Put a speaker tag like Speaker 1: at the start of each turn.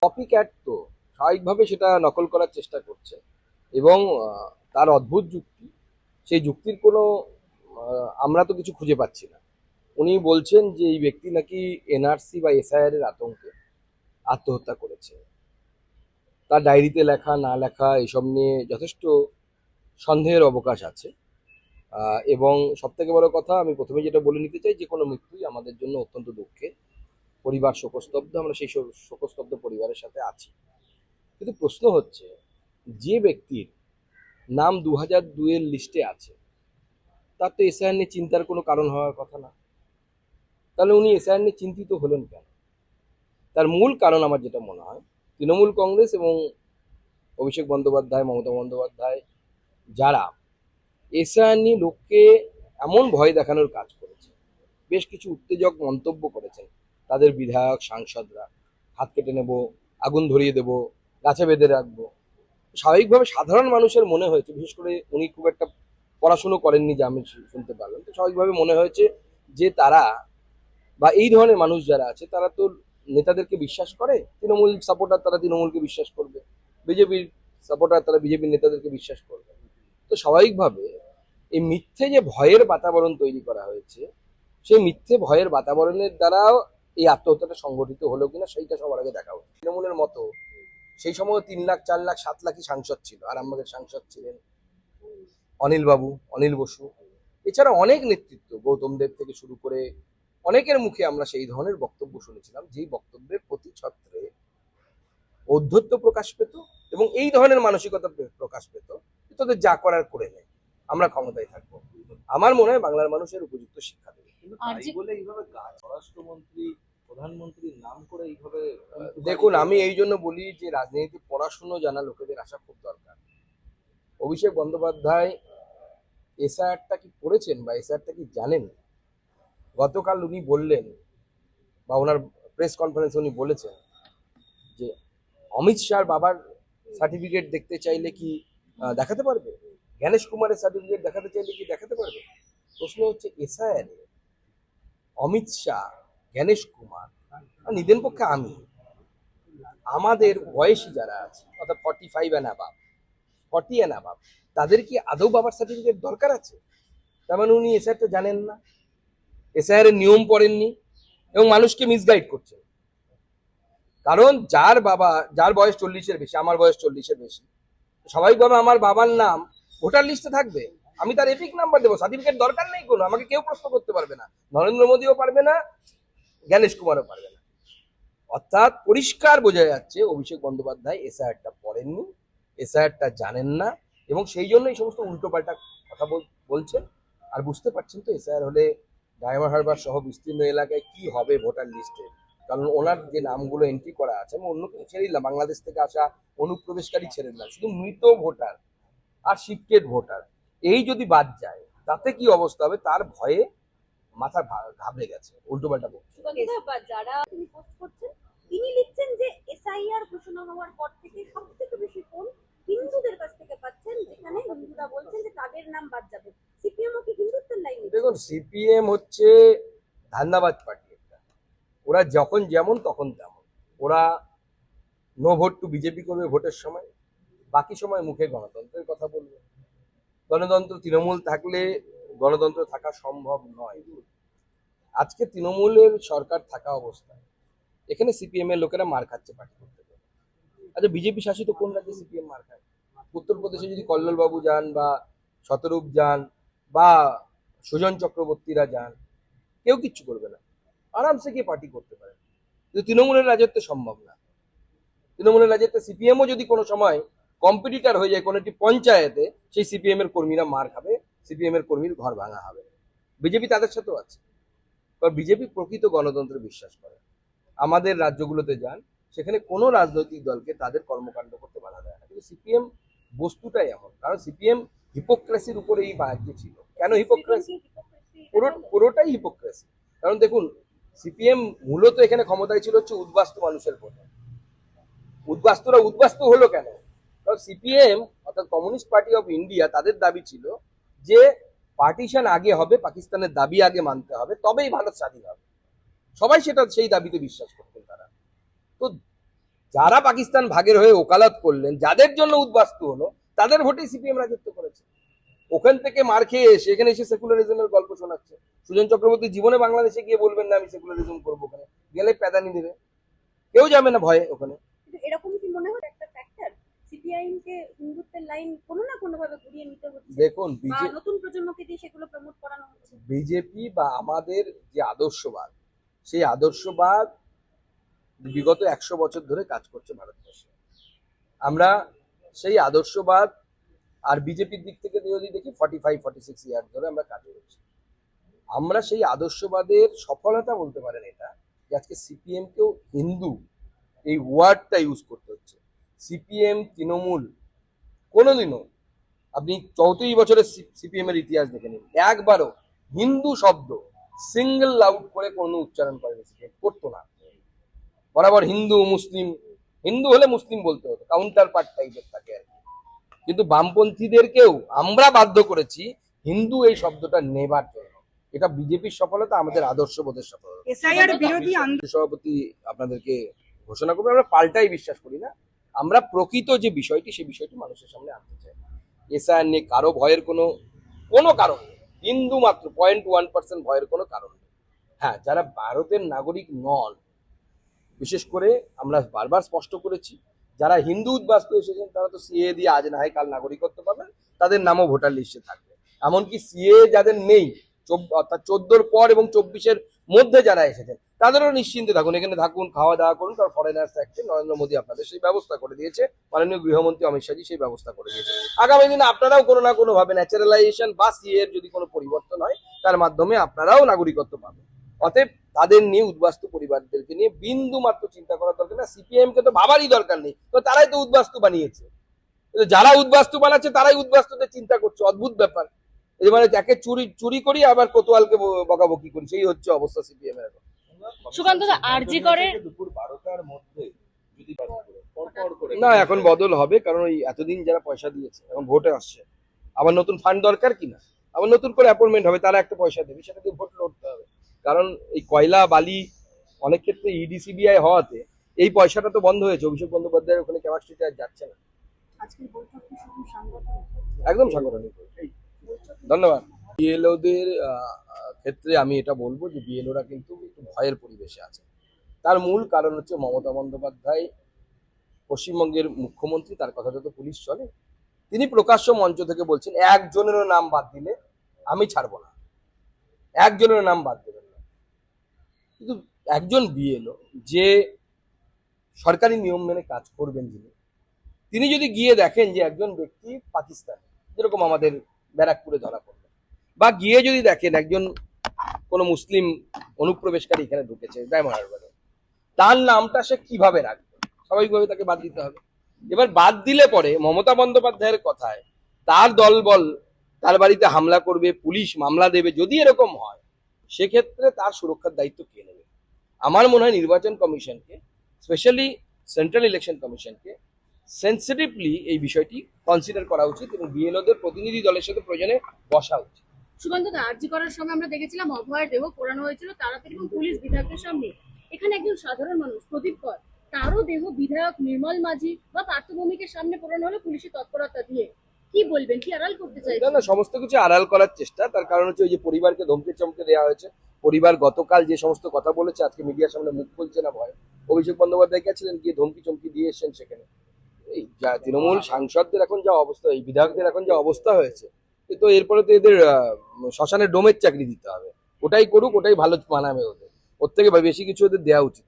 Speaker 1: Copy cat তো স্বাভাবিকভাবে সেটা নকল করার চেষ্টা করছে এবং তার অদ্ভুত যুক্তি, সেই যুক্তির কোনো আমরা তো কিছু খুঁজে পাচ্ছি না। উনি বলছেন যে এই ব্যক্তি নাকি এনআরসি বা এসআইআর এর আতঙ্কে আত্মহত্যা করেছে। তার ডায়েরিতে লেখা না লেখা এসব নিয়ে যথেষ্ট সন্দেহের অবকাশ আছে। এবং সব থেকে বড় কথা, আমি প্রথমে যেটা বলে নিতে চাই, যে কোনো মৃত্যুই আমাদের জন্য অত্যন্ত দুঃখের। পরিবার শোকস্তব্ধ, আমরা সেই শোকস্তব্ধ পরিবারের সাথে আছি। কিন্তু প্রশ্ন হচ্ছে, যে ব্যক্তির নাম 2002-এর লিস্টে আছে তার তো এসআইআর নিয়ে চিন্তার কোনো কারণ হওয়ার কথা না। তাহলে উনি এসআইআর নিয়ে চিন্তিত হলেন কেন? তার মূল কারণ আমার যেটা মনে হয়, তৃণমূল কংগ্রেস এবং অভিষেক বন্দ্যোপাধ্যায়, মমতা বন্দ্যোপাধ্যায়, যারা এসআইআর নিয়ে লোককে এমন ভয় দেখানোর কাজ করেছে, বেশ কিছু উত্তেজক মন্তব্য করেছেন তাদের বিধায়ক সাংসদরা, হাত কেটে নেব, আগুন ধরিয়ে দেব, গাছে বেঁধে রাখবো। স্বাভাবিকভাবে সাধারণ মানুষের মনে হয়েছে, বিশেষ করে উনি খুব একটা পড়াশুনো করেননি যা আমি শুনতে পারলাম, তো স্বাভাবিকভাবে মনে হয়েছে যে তারা বা এই ধরনের মানুষ যারা আছে তারা তো নেতাদেরকে বিশ্বাস করে, তৃণমূল সাপোর্টার তারা তৃণমূলকে বিশ্বাস করবে, বিজেপির সাপোর্টার তারা বিজেপির নেতাদেরকে বিশ্বাস করবে। তো স্বাভাবিকভাবে এই মিথ্যে যে ভয়ের বাতাবরণ তৈরি করা হয়েছে, সেই মিথ্যে ভয়ের বাতাবরণের দ্বারাও এই আত্মহত্যাটা সংগঠিত হলো কিনা সেইটা সবার আগে দেখা উচিত। তৃণমূলের মতো সেই সময় 3 লাখ 4 লাখ 7 লাখই সাংসদ ছিল, আর আমাদের সাংসদ ছিলেন অনিল বাবু, অনিল বসু, এছাড়া অনেক নেতৃত্ব, গৌতম দেব থেকে শুরু করে অনেকের মুখে আমরা সেই ধরনের বক্তব্য শুনেছিলাম, যেই বক্তব্যের প্রতি ছত্রে ঔদ্ধত্য প্রকাশ পেত এবং এই ধরনের মানসিকতা প্রকাশ পেত, তোদের যা করার করে নে, আমরা ক্ষমতায় থাকবো। আমার মনে হয় বাংলার মানুষের উপযুক্ত শিক্ষা দেবে।
Speaker 2: কিন্তু তাই বলে এইভাবে স্বরাষ্ট্রমন্ত্রী প্রধানমন্ত্রীর নাম করে এইভাবে
Speaker 1: দেখুন, আমি এই জন্য বলি যে রাজনীতিতে পড়াশুনো জানা লোকেদের আসা খুব দরকার। অভিষেক বন্দ্যোপাধ্যায় এসআইআরটা কি করেছেন বা এসআইআরটা কি জানেন? গতকাল উনি বললেন, বা ওনার প্রেস কনফারেন্সে উনি বলেছেন যে অমিত শাহর বাবার সার্টিফিকেট দেখতে চাইলে কি দেখাতে পারবে, জ্ঞানেশ কুমারের সার্টিফিকেট দেখাতে চাইলে কি দেখাতে পারবে। প্রশ্ন হচ্ছে, এসআইআর অমিত শাহ, জ্ঞানেশ কুমার আর নিদেন পক্ষে আমি, আমাদের বয়সী যারা আছে অর্থাৎ 40 অ্যান্ড অ্যাবাভ, তাদের কি আদৌ বাবার সার্টিফিকেট দরকার আছে? তার মানে উনি এসআইআরটা জানেন না, এসআইআর এর নিয়ম পড়েননি এবং মানুষকে মিসগাইড করছেন। কারণ যার বয়স 40-এর বেশি, আমার বয়স 40-এর বেশি, স্বাভাবিকভাবে আমার বাবার নাম ভোটার লিস্টে থাকবে। আমি তার এপিক নাম্বার দেবো, সার্টিফিকেট দরকার নেই কোনো, আমাকে কেউ প্রশ্ন করতে পারবে না, নরেন্দ্র মোদীও পারবে না, জ্ঞানেশ কুমারও পারবে না। অর্থাৎ পরিষ্কার বোঝা যাচ্ছে অভিষেক বন্দ্যোপাধ্যায় এসআইআরটা পড়েননি, এসআইআরটা জানেন না, এবং সেই জন্য এই সমস্ত উল্টোপাল্টা কথা বলছেন। আর বুঝতে পারছেন তো এসআইআর হলে ডায়মন্ড হারবার সহ বিস্তীর্ণ এলাকায় কি হবে ভোটার লিস্টে। কারণ ওনার যে নামগুলো এন্ট্রি করা আছে, আমি অন্য কিছু ছেড়ে দিলাম, বাংলাদেশ থেকে আসা অনুপ্রবেশকারী ছেড়ে দিলাম, শুধু মৃত ভোটার আর শিফটেড ভোটার এই যদি বাদ যায়, তাতে কি অবস্থা হবে তার ভয়ে মাথা ঘাবড়ে গেছে, উল্টোপাল্টা বলছে।
Speaker 3: যারা তিনি পোস্ট করছেন, তিনি লিখছেন যে এসআইআর ঘোষণা হওয়ার পর থেকে সবথেকে বেশি ফোন হিন্দুদের কাছ থেকে পাচ্ছেন, যেখানে হিন্দুরা বলছেন যে তাদের নাম বাদ যাবে। সিপিএম কি হিন্দুত্বের লাইনে?
Speaker 1: দেখুন, সিপিএম হচ্ছে ধান্দাবাজ পার্টি একটা, ওরা যখন যেমন তখন তেমন। ওরা নো ভোট টু বিজেপি করবে ভোটের সময়, বাকি সময় মুখে গণতন্ত্রের কথা বলবে। গণতন্ত্র তৃণমূল থাকলে গণতন্ত্র থাকা সম্ভব নয়। আজকে তৃণমূলের সরকার থাকা অবস্থায় এখানে সিপিএম এর লোকেরা মার খাচ্ছে পার্টি করতে গেলে। আচ্ছা, বিজেপি শাসিত কোন রাজ্যে সিপিএম মার খায়? উত্তরপ্রদেশে যদি কল্লোল বাবু যান বা শতরূপ যান বা সুজন চক্রবর্তীরা যান, কেউ কিচ্ছু করবে না, আরামসে গিয়ে পার্টি করতে পারে। কিন্তু তৃণমূলের রাজত্বে সম্ভব না। তৃণমূলের রাজত্বে সিপিএমও যদি কোনো সময় কম্পিটিটার হয়ে যায় কোনো একটি পঞ্চায়েতে, সেই সিপিএম এর কর্মীরা মার খাবে, সিপিএম এর কর্মীর ঘর ভাঙা হবে। বিজেপি তাদের সাথেও আছে, কারণ বিজেপি প্রকৃত গণতন্ত্রে বিশ্বাস করে। আমাদের রাজ্যগুলোতে যান, সেখানে কোনো রাজনৈতিক দলকে তাদের কর্মকাণ্ড করতে বাধা দেয় না। কিন্তু সিপিএম বস্তুটাই এমন, কারণ সিপিএম হিপোক্রেসির উপরে এই রাজ্যে ছিল। কেন হিপোক্রেসি? পুরোটাই হিপোক্রেসি। কারণ দেখুন, সিপিএম মূলত এখানে ক্ষমতায় ছিল হচ্ছে উদ্বাস্তু মানুষের ভোটে। উদ্বাস্তুরা উদ্বাস্তু হলো কেন? কারণ সিপিএম অর্থাৎ কমিউনিস্ট পার্টি অফ ইন্ডিয়া, তাদের দাবি ছিল যে পার্টিশন আগে হবে, পাকিস্তানের দাবি আগে মানতে হবে, তবেই ভারত স্বাধীন হবে। সবাই সেই দাবিতে বিশ্বাস করতেন তারা। তো যারা পাকিস্তান ভাগের হয়ে ওকালত করলেন, যাদের জন্য উদ্বাস্তু হলো, তাদের ভোটেই সিপিএম রাজত্ব করেছে। ওখান থেকে মার খেয়ে এসে এখানে এসে সেকুলারিজমের গল্প শোনাচ্ছে। সুজন চক্রবর্তী জীবনে বাংলাদেশে গিয়ে বলবেন না আমি সেকুলারিজম করবো, ওখানে গেলে প্যাদানি দেবে, কেউ যাবে না ভয়ে ওখানে।
Speaker 3: কিন্তু এরকম কি মনে হয় একটা ফ্যাক্টর সিপিআইএম কে হিন্দুত্বের লাইন কোনো না কোনো ভাবে ঘুরিয়ে নিতে হচ্ছে,
Speaker 1: দেখুন
Speaker 3: বা নতুন প্রজন্মকে দিয়ে সেগুলো প্রমোট করানো হচ্ছে?
Speaker 1: বিজেপি বা আমাদের যে আদর্শবাদ, সেই আদর্শবাদ বিগত 100 বছর ধরে কাজ করছে ভারতবর্ষে। আমরা সেই আদর্শবাদ আর বিজেপির দিক থেকে যদি দেখি 45-46 ইয়ার ধরে আমরা কাজ করছি। আমরা সেই আদর্শবাদের সফলতা বলতে পারেন এটা, যে আজকে সিপিএম কেও হিন্দু এই ওয়ার্ডটা ইউজ করতে হচ্ছে। সিপিএম তৃণমূল কোনোদিনও, আপনি 34 বছরের সিপিএম এর ইতিহাস দেখে নিন, একবারও হিন্দু শব্দ সিঙ্গেল আউট করে কোনো উচ্চারণ করেনি, সিপিএম করতো না। বরাবর হিন্দু মুসলিম, হিন্দু হলে মুসলিম বলতে হতো, কাউন্টার পার্ট টাইপের থাকে আর কি। কিন্তু বামপন্থীদেরকেও আমরা বাধ্য করেছি হিন্দু এই শব্দটা নেবার জন্য। এটা বিজেপির সফলতা, আমাদের আদর্শবোধের সফলতা।
Speaker 4: এসআইআর বিরোধী
Speaker 1: সভাপতি আপনাদেরকে ঘোষণা করবে, আমরা পাল্টাই বিশ্বাস করি না। আমরা প্রকৃত যে বিষয়টি, সেই বিষয়টি মানুষের সামনে আনতে চাই। এসআইআর নিয়ে কারো ভয়ের কোনো কারণ নেই। হিন্দু মাত্র 0.1% ভয়ের কোনো কারণ নেই। হ্যাঁ, যারা ভারতের নাগরিক নন, বিশেষ করে আমরা বারবার স্পষ্ট করেছি, যারা হিন্দু উদ্বাস্তু এসেছেন তারা তো সিএ দিয়ে আজ না হয় কাল নাগরিকত্ব পাবেন, তাদের নামও ভোটার লিস্টে থাকবে। এমনকি সিএ যাদের নেই, অর্থাৎ 14-র পর এবং 24-এর মধ্যে যারা এসেছেন, তাদেরও নিশ্চিন্তে থাকুন, এখানে থাকুন, খাওয়া দাওয়া করুন, কারণ ফরেনার্স অ্যাক্টে নরেন্দ্র মোদী আপনাদের সেই ব্যবস্থা করে দিয়েছে, মাননীয় গৃহমন্ত্রী অমিত শাহজি সেই ব্যবস্থা করে দিয়েছে। আগামী দিনে আপনারাও কোনো না কোনো ভাবে ন্যাচারালাইজেশন বা সিএ এর যদি কোনো পরিবর্তন হয়, তার মাধ্যমে আপনারাও নাগরিকত্ব পাবেন। অতএব তাদের নিয়ে, উদ্বাস্তু পরিবারদেরকে নিয়ে বিন্দু মাত্র চিন্তা করার দরকার না। সিপিএম কে তো ভাবারই দরকার নেই, তো তারাই তো উদ্বাস্তু বানিয়েছে। যারা উদ্বাস্তু বানাচ্ছে তারাই উদ্বাস্তুদের চিন্তা করছে, অদ্ভুত ব্যাপার। এই মানে যাকে চুরি করি আবার কোতোয়ালকে বকাবকি করি, সেই হচ্ছে অবস্থা সিপিএম এর।
Speaker 4: সুকান্ত দা, আরজি করে
Speaker 2: দুপুর 12টার মধ্যে যদি পরপর করে
Speaker 1: না, এখন বদল হবে, কারণ ওই এতদিন যারা পয়সা দিয়েছে এখন ভোটে আসছে, আবার নতুন ফান্ড দরকার কিনা, আবার নতুন করে অ্যাপয়েন্টমেন্ট হবে, তারা একটা পয়সা দেবে, সেটা দিয়ে ভোট লড়তে হবে। কারণ এই কয়লা বালি অনেক ক্ষেত্রে ইডিসিবিআই হওয়াতে এই পয়সাটা তো বন্ধ হয়েছে। অভিষেক বন্দ্যোপাধ্যায়ের ওখানে ক্যাপাসিটি আর যাচ্ছে না।
Speaker 3: আজকের বৈঠক কি শুধু সাংগঠনিক?
Speaker 1: একদম সাংগঠনিক। ধন্যবাদ। বিএলওদের ক্ষেত্রে আমি এটা বলবো যে বিএলওরা কিন্তু একটু ভয়ের পরিবেশে আছে। তার মূল কারণ হচ্ছে মমতা বন্দ্যোপাধ্যায় পশ্চিমবঙ্গের মুখ্যমন্ত্রী, তার কথাটা তো পুলিশ চলে। তিনি প্রকাশ্য মঞ্চ থেকে বলছেন একজনেরও নাম বাদ দিলে আমি ছাড়বো না, একজনের নাম বাদ দেবেন না। কিন্তু একজন বিএলও যে সরকারি নিয়ম মেনে কাজ করবেন, তিনি যদি গিয়ে দেখেন যে একজন ব্যক্তি পাকিস্তান, যেরকম আমাদের ব্যারাকপুরে ধরা পড়ল, বা গিয়ে যদি দেখেন একজন কোনো মুসলিম অনুপ্রবেশকারী এখানে ঢুকেছে ডায়মন্ড হারবারে, তার নামটা সে কিভাবে রাখবে? স্বাভাবিকভাবে তাকে বাদ দিতে হবে। এবার বাদ দিলে পরে মমতা বন্দ্যোপাধ্যায়ের কথায় তার দলবল তার বাড়িতে হামলা করবে, পুলিশ মামলা দেবে, যদি এরকম হয় সেক্ষেত্রে তার সুরক্ষার দায়িত্ব কে নেবে? আমার মনে হয় নির্বাচন কমিশনকে, স্পেশালি সেন্ট্রাল ইলেকশন কমিশনকে সেন্সিটিভলি এই বিষয়টি কনসিডার করা উচিত এবং বিএলওদের প্রতিনিধি দলের সাথে প্রয়োজনে বসা উচিত।
Speaker 4: সুকান্ত দা, আরজি করার সময় আমরা দেখেছিলাম অভয়ের দেহ পোড়ানো হয়েছিল তাড়াতাড়ি এবং পুলিশ বিধায়কের সামনে। এখানে একজন সাধারণ মানুষ প্রদীপ কর, তারও দেহ বিধায়ক নির্মল মাঝি বা পার্থভূমিকের সামনে পোড়ানো হলো পুলিশের তৎপরতা দিয়ে। কি বলবেন, কি আড়াল করতে চাইছেন?
Speaker 1: না, সমস্ত কিছু আড়াল করার চেষ্টা। তার কারণ হচ্ছে ওই যে পরিবারকে ধমকে চমকে দেওয়া হয়েছে। পরিবার গতকাল যে সমস্ত কথা বলেছে, আজকে মিডিয়ার সামনে মুখ খুলছে না ভয়। অভিষেক বন্দ্যোপাধ্যায় গেছিলেন, গিয়ে ধমকি চমকি দিয়ে এসেছেন সেখানে। এই যা তৃণমূল সাংসদদের এখন যা অবস্থা, এই বিধায়কদের এখন যা অবস্থা হয়েছে, তো এরপরে তো এদের শ্মশানে ডোমের চাকরি দিতে হবে। ওটাই করুক, ওটাই ভালো মানাবে ওদের। ওর থেকে বেশি কিছু ওদের দেওয়া উচিত।